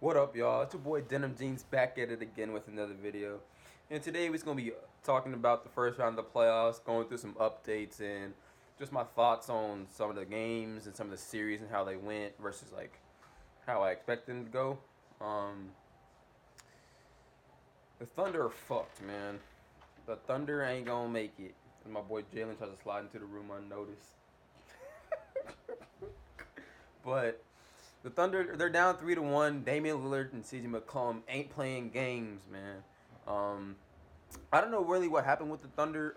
What up, y'all? It's your boy Denim Jeans back at it again with another video. And today we're going to be talking about the first round of the playoffs, going through some updates, and just my thoughts on some of the games and some of the series and how they went versus like how I expect them to go. Um, the Thunder are fucked, man. The Thunder ain't going to make it. And my boy Jalen tries to slide into the room unnoticed. But the Thunder, they're down 3-1. Damian Lillard and CJ McCollum ain't playing games, man. Um, I don't know really what happened with the Thunder.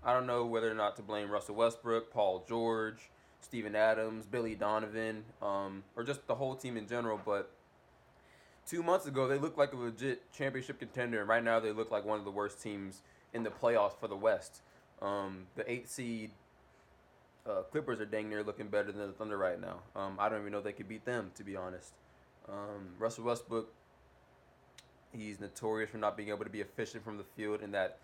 I don't know whether or not to blame Russell Westbrook, Paul George, Steven Adams, Billy Donovan, or just the whole team in general. But 2 months ago, they looked like a legit championship contender, and right now they look like one of the worst teams in the playoffs for the West. The 8 seed Clippers are dang near looking better than the Thunder right now. I don't even know if they could beat them, to be honest. Russell Westbrook, he's notorious for not being able to be efficient from the field, and that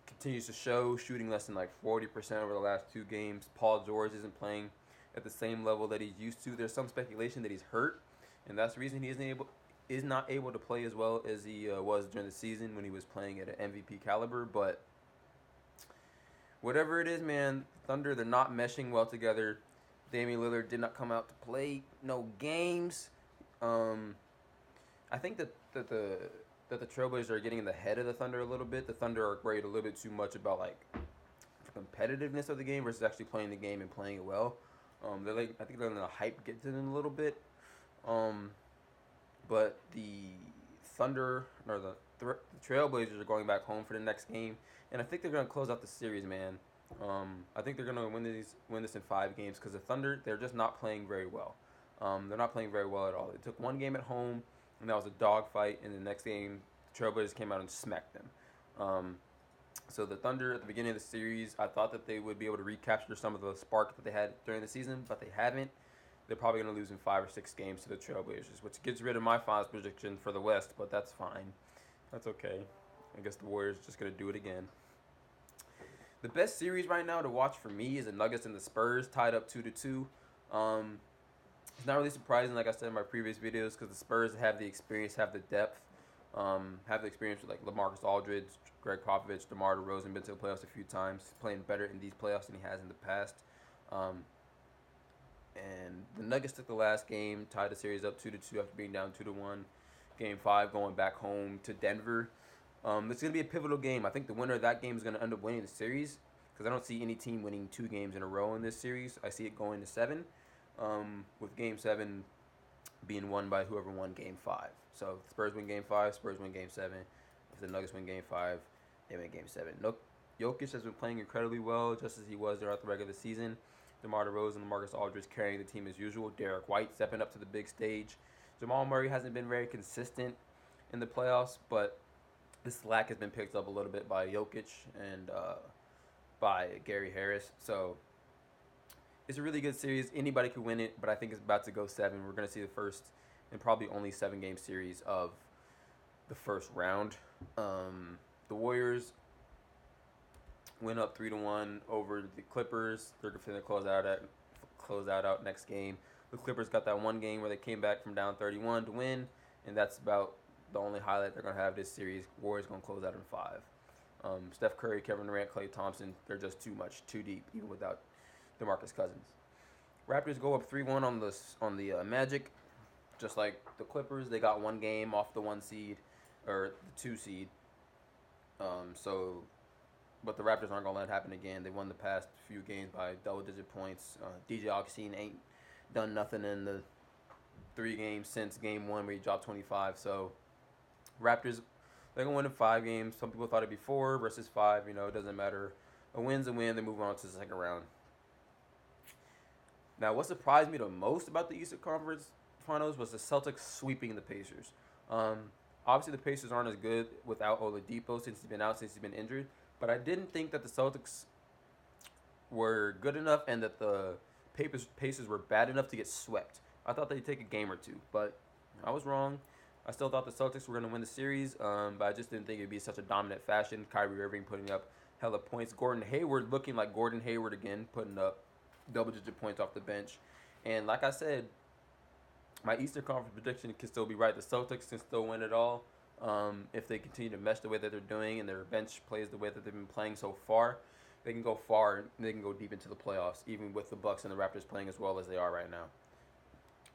continues to show, shooting less than like 40% over the last 2 games. Paul George isn't playing at the same level that he's used to. There's some speculation that he's hurt, and that's the reason he is not able to play as well as he was during the season when he was playing at an MVP caliber. But whatever it is, man, Thunder, they're not meshing well together. Damian Lillard did not come out to play no games. Um, I think that the Trailblazers are getting in the head of the Thunder a little bit. The Thunder are worried a little bit too much about like the competitiveness of the game versus actually playing the game and playing it well. They're like I think they're letting the hype get to them a little bit. Um, but the Thunder or the Trailblazers are going back home for the next game, and I think they're gonna close out the series, man. I think they're gonna win this in 5 games because the Thunder, they're just not playing very well. They're not playing very well at all. They took one game at home, and that was a dogfight. And the next game, the Trailblazers came out and smacked them. Um, so the Thunder at the beginning of the series, I thought that they would be able to recapture some of the spark that they had during the season, but they haven't. They're probably going to lose in 5 or 6 games to the Trailblazers, which gets rid of my finals prediction for the West, but that's fine. That's okay. I guess the Warriors are just going to do it again. The best series right now to watch for me is the Nuggets and the Spurs tied up 2-2. Um, it's not really surprising, like I said in my previous videos, because the Spurs have the experience, have the depth, have the experience with like LaMarcus Aldridge, Greg Popovich, DeMar DeRozan, been to the playoffs a few times, playing better in these playoffs than he has in the past. Um, and the Nuggets took the last game, tied the series up 2-2 after being down 2-1. Game 5 going back home to Denver. It's going to be a pivotal game. I think the winner of that game is going to end up winning the series because I don't see any team winning 2 games in a row in this series. I see it going to 7, with Game 7 being won by whoever won Game 5. So if the Spurs win Game 5, Spurs win Game 7. If the Nuggets win Game 5, they win Game 7. Jokic has been playing incredibly well, just as he was throughout the regular season. DeMar DeRozan and Marcus Aldridge carrying the team as usual. Derek White stepping up to the big stage. Jamal Murray hasn't been very consistent in the playoffs, but the slack has been picked up a little bit by Jokic and by Gary Harris. So it's a really good series. Anybody could win it, but I think it's about to go 7. We're going to see the first and probably only 7-game series of the first round. The Warriors went up 3-1 over the Clippers. They're going to close out next game. The Clippers got that one game where they came back from down 31 to win, and that's about the only highlight they're going to have this series. Warriors going to close out in 5. Steph Curry, Kevin Durant, Klay Thompson, they're just too much, too deep, even without DeMarcus Cousins. Raptors go up 3-1 on the Magic, just like the Clippers. They got one game off the 1 seed or the 2 seed. But the Raptors aren't gonna let it happen again. They won the past few games by double-digit points. DJ Augustine ain't done nothing in the 3 games since Game 1 where he dropped 25. So Raptors, they're gonna win in 5 games. Some people thought it'd be 4 versus 5. It doesn't matter. A win's a win. They move on to the second round. Now, what surprised me the most about the Eastern Conference Finals was the Celtics sweeping the Pacers. Um, Obviously, the Pacers aren't as good without Oladipo since he's been injured. But I didn't think that the Celtics were good enough and that the Pacers were bad enough to get swept. I thought they'd take a game or two, but I was wrong. I still thought the Celtics were going to win the series, but I just didn't think it'd be such a dominant fashion. Kyrie Irving putting up hella points. Gordon Hayward looking like Gordon Hayward again, putting up double-digit points off the bench. And like I said, My Eastern Conference prediction can still be right. The Celtics can still win it all if they continue to mesh the way that they're doing and their bench plays the way that they've been playing so far. They can go far. They can go deep into the playoffs, even with the Bucks and the Raptors playing as well as they are right now.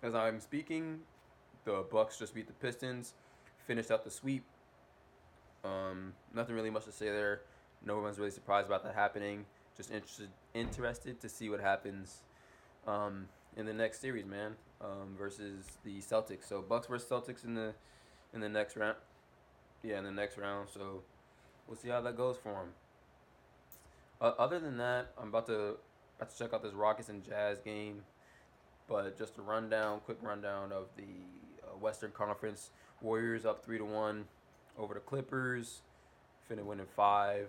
As I'm speaking, the Bucks just beat the Pistons, finished out the sweep. Nothing really much to say there. No one's really surprised about that happening. Just interested to see what happens in the next series, man, versus the Celtics. So Bucks versus Celtics in the next round. Yeah, in the next round. So we'll see how that goes for them. Other than that, I'm about to check out this Rockets and Jazz game. But just a quick rundown of the Western Conference. Warriors up 3-1 over the Clippers. Finna win in 5.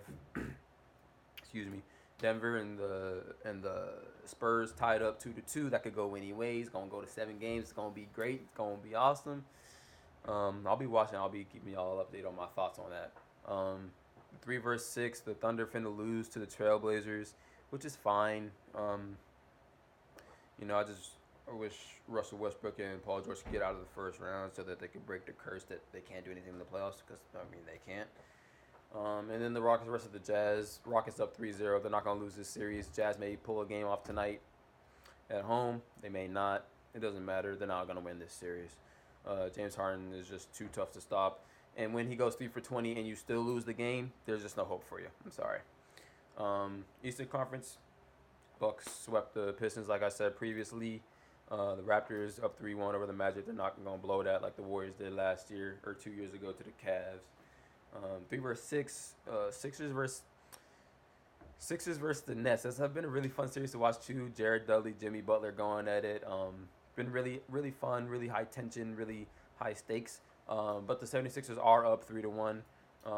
Excuse me. Denver and the Spurs tied up 2-2. That could go any way. It's gonna go to 7 games. It's gonna be great. It's gonna be awesome. I'll be watching. I'll be keeping y'all updated on my thoughts on that. 3 versus 6. The Thunder finna lose to the Trailblazers, which is fine. I wish Russell Westbrook and Paul George could get out of the first round so that they could break the curse that they can't do anything in the playoffs because, they can't. And then the Rockets versus the Jazz. Rockets up 3-0. They're not going to lose this series. Jazz may pull a game off tonight at home. They may not. It doesn't matter. They're not going to win this series. James Harden is just too tough to stop. And when he goes 3 for 20 and you still lose the game, there's just no hope for you. I'm sorry. Eastern Conference, Bucks swept the Pistons, like I said previously. The Raptors up 3-1 over the Magic. They're not going to blow that like the Warriors did last year or 2 years ago to the Cavs. 3 versus 6. Sixers versus the Nets. This has been a really fun series to watch too. Jared Dudley, Jimmy Butler going at it. Been really, really fun, really high tension, really high stakes. But the 76ers are up 3-1.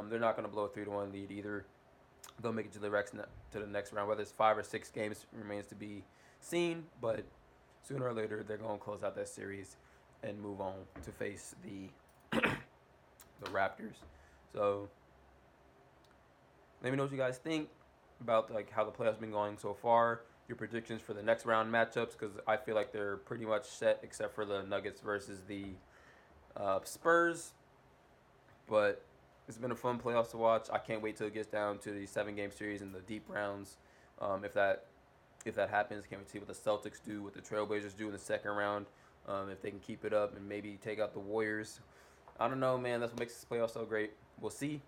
They're not going to blow a 3-1 lead either. They'll make it to the next round. Whether it's 5 or 6 games remains to be seen. But sooner or later, they're going to close out that series and move on to face the the Raptors. So let me know what you guys think about how the playoffs been going so far. Your predictions for the next round matchups, because I feel like they're pretty much set except for the Nuggets versus the Spurs. But it's been a fun playoffs to watch. I can't wait till it gets down to the 7-game series and the deep rounds. If that happens, can't wait to see what the Celtics do, what the Trailblazers do in the second round. If they can keep it up and maybe take out the Warriors. I don't know, man. That's what makes this playoff so great. We'll see.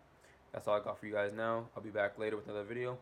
That's all I got for you guys now. I'll be back later with another video.